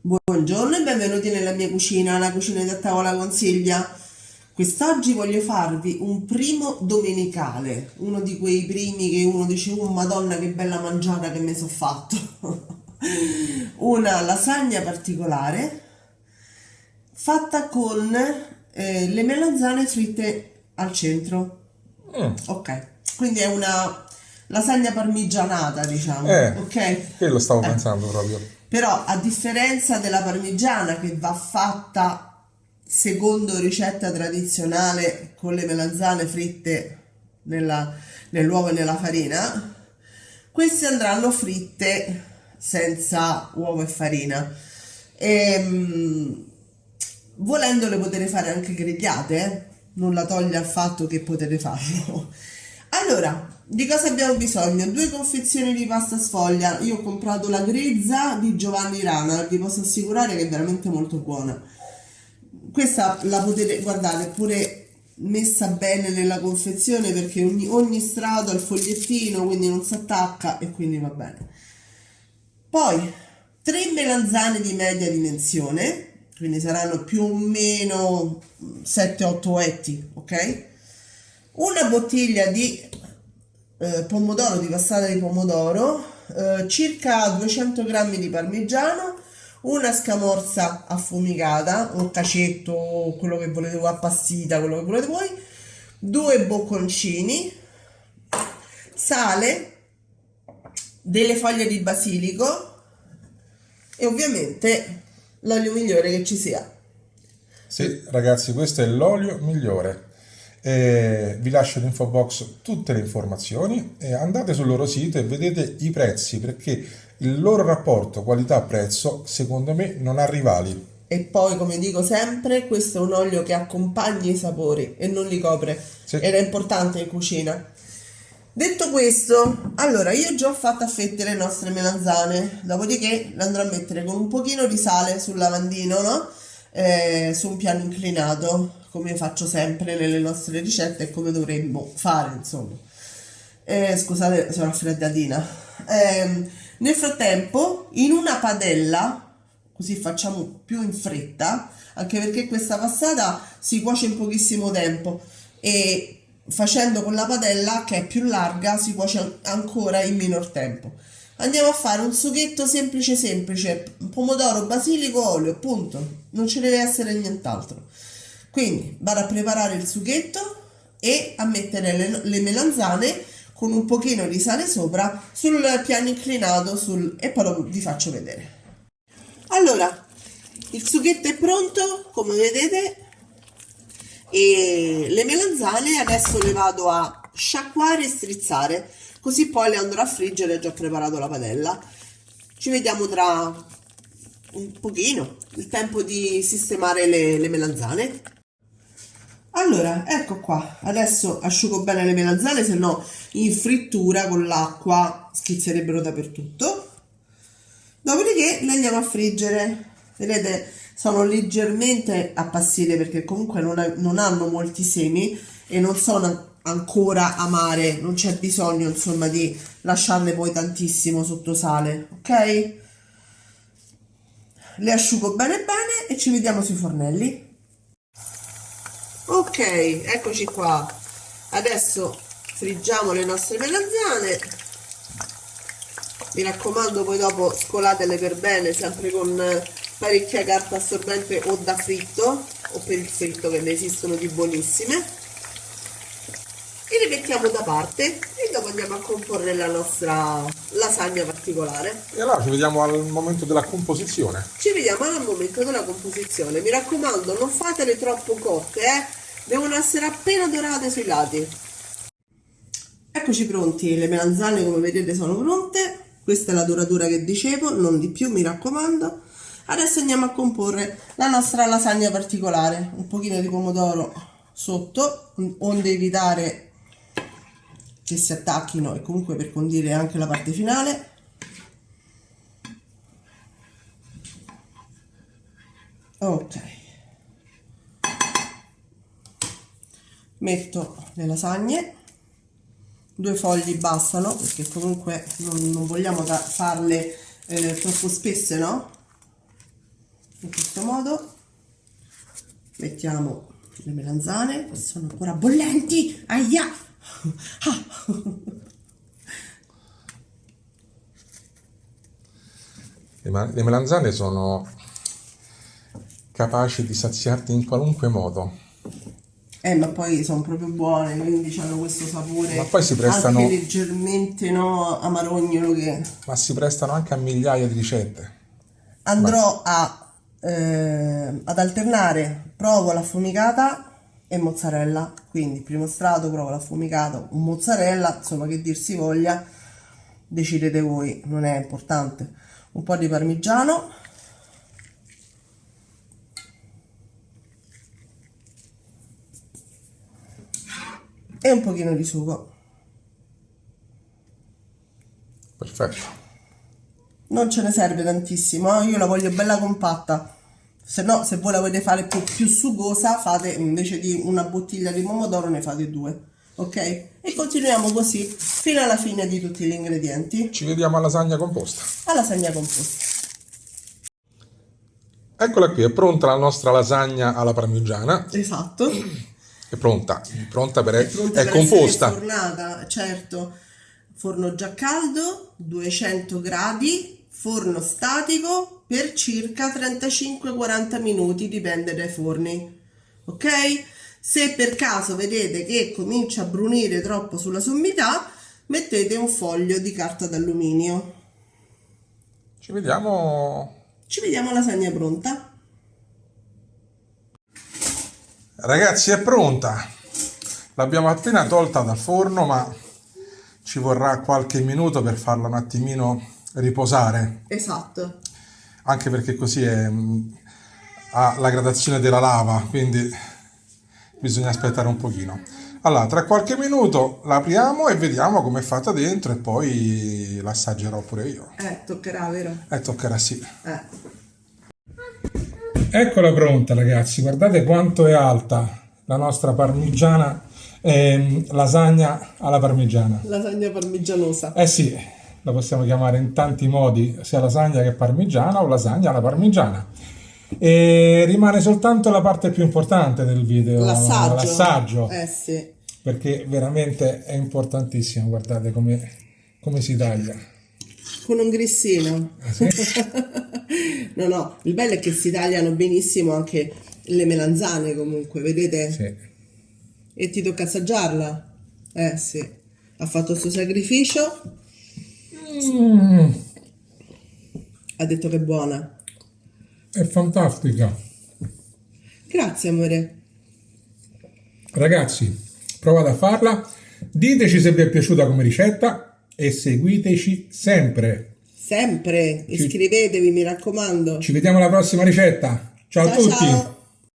Buongiorno e benvenuti nella mia cucina, la cucina da tavola con Silvia. Quest'oggi voglio farvi un primo domenicale, uno di quei primi che uno dice, oh Madonna che bella mangiata che mi sono fatto. Una lasagna particolare fatta con le melanzane fritte al centro. Mm, Ok, quindi è una lasagna parmigianata, diciamo, eh, ok? quello stavo pensando proprio. Però a differenza della parmigiana che va fatta secondo ricetta tradizionale con le melanzane fritte nell'uovo e nella farina, queste andranno fritte senza uovo e farina. E, volendo le potete fare anche grigliate, nulla toglie al fatto che potete farlo. Allora, di cosa abbiamo bisogno? Due confezioni di pasta sfoglia. Io ho comprato la grezza di Giovanni Rana, vi posso assicurare che è veramente molto buona. Questa la potete guardare pure messa bene nella confezione perché ogni strato ha il fogliettino, quindi non si attacca e quindi va bene. Poi tre melanzane di media dimensione, quindi saranno più o meno 7-8 etti, ok? Una bottiglia di pomodoro, di passata di pomodoro, circa 200 grammi di parmigiano, una scamorza affumicata, un cacetto, quello che volete voi, appassita, quello che volete voi, due bocconcini, sale, delle foglie di basilico e ovviamente l'olio migliore che ci sia. Sì, ragazzi, questo è l'olio migliore. Vi lascio in info box tutte le informazioni e andate sul loro sito e vedete i prezzi perché il loro rapporto qualità-prezzo secondo me non ha rivali. E poi, come dico sempre, questo è un olio che accompagna i sapori e non li copre. Sì, Ed è importante in cucina. Detto questo, allora io già ho fatto a fette le nostre melanzane, dopodiché le andrò a mettere con un pochino di sale sul lavandino, no? Su un piano inclinato, come faccio sempre nelle nostre ricette e come dovremmo fare, insomma. Scusate, sono raffreddatina. Nel frattempo, in una padella, così facciamo più in fretta, anche perché questa passata si cuoce in pochissimo tempo e facendo con la padella che è più larga si cuoce ancora in minor tempo. Andiamo a fare un sughetto semplice semplice, pomodoro, basilico, olio, punto. Non ci deve essere nient'altro. Quindi vado a preparare il sughetto e a mettere le melanzane con un pochino di sale sopra sul piano inclinato e poi vi faccio vedere. Allora, il sughetto è pronto, come vedete, e le melanzane adesso le vado a sciacquare e strizzare, così poi le andrò a friggere, ho già preparato la padella. Ci vediamo tra un pochino, il tempo di sistemare le melanzane. Allora, ecco qua, adesso asciugo bene le melanzane, se no in frittura con l'acqua schizzerebbero dappertutto. Dopodiché le andiamo a friggere. Vedete, sono leggermente appassite perché comunque non hanno molti semi e non sono ancora amare, non c'è bisogno insomma di lasciarle poi tantissimo sotto sale, ok? Le asciugo bene bene e ci vediamo sui fornelli. Ok, eccoci qua. Adesso friggiamo le nostre melanzane. Mi raccomando, poi dopo scolatele per bene, sempre con parecchia carta assorbente o da fritto o per il fritto, che ne esistono di buonissime. E le mettiamo da parte e dopo andiamo a comporre la nostra lasagna particolare. e allora ci vediamo al momento della composizione. Ci vediamo al momento della composizione. Mi raccomando, non fatele troppo cotte, devono essere appena dorate sui lati. Eccoci pronti, le melanzane come vedete sono pronte. Questa è la doratura che dicevo, non di più, mi raccomando. Adesso andiamo a comporre la nostra lasagna particolare. Un pochino di pomodoro sotto, onde evitare che si attacchino e comunque per condire anche la parte finale. Ok, metto le lasagne, due fogli bastano perché comunque non vogliamo farle troppo spesse, no? in questo modo. Mettiamo le melanzane che sono ancora bollenti. Aia! Ah. Le melanzane sono capaci di saziarti in qualunque modo. Ma poi sono proprio buone, quindi hanno questo sapore Ma poi si prestano, anche leggermente, no, amarognolo che ma si prestano anche a migliaia di ricette. andrò ad alternare provola affumicata e mozzarella. Quindi primo strato provola affumicata, un mozzarella, insomma, che dir si voglia, decidete voi, non è importante. Un po' di parmigiano. E un pochino di sugo. Perfetto. Non ce ne serve tantissimo, io la voglio bella compatta. Se no, se voi la volete fare più sugosa, fate invece di una bottiglia di pomodoro, ne fate 2. Ok? E continuiamo così fino alla fine di tutti gli ingredienti. Ci vediamo alla lasagna composta. Alla lasagna composta. Eccola qui, è pronta la nostra lasagna alla parmigiana. Esatto. È pronta per Pronta è per composta. essere fornata, certo. Forno già caldo, 200 gradi, forno statico per circa 35-40 minuti, dipende dai forni. Ok? Se per caso vedete che comincia a brunire troppo sulla sommità, mettete un foglio di carta d'alluminio. Ci vediamo. Ci vediamo alla lasagna pronta. Ragazzi, è pronta. L'abbiamo appena tolta dal forno, ma ci vorrà qualche minuto per farla un attimino riposare. Esatto. Anche perché così ha la gradazione della lava, quindi bisogna aspettare un pochino. Allora, tra qualche minuto la apriamo e vediamo com'è fatta dentro e poi l'assaggerò pure io. Toccherà, vero? Toccherà sì. Eccola pronta, ragazzi, guardate quanto è alta la nostra parmigiana, lasagna alla parmigiana. Lasagna parmigianosa. Eh sì, la possiamo chiamare in tanti modi, sia lasagna che parmigiana o lasagna alla parmigiana. E rimane soltanto la parte più importante del video, l'assaggio, Sì. perché veramente è importantissimo, guardate come si taglia. Con un grissino. Sì. No, il bello è che si tagliano benissimo anche le melanzane comunque, vedete? Sì. E ti tocca assaggiarla? Sì. Ha fatto il suo sacrificio. Ha detto che è buona. È fantastica. Grazie, amore. Ragazzi, provate a farla, diteci se vi è piaciuta come ricetta e seguiteci sempre. Sempre. Iscrivetevi, mi raccomando. Ci vediamo alla prossima ricetta. Ciao a tutti. Ciao.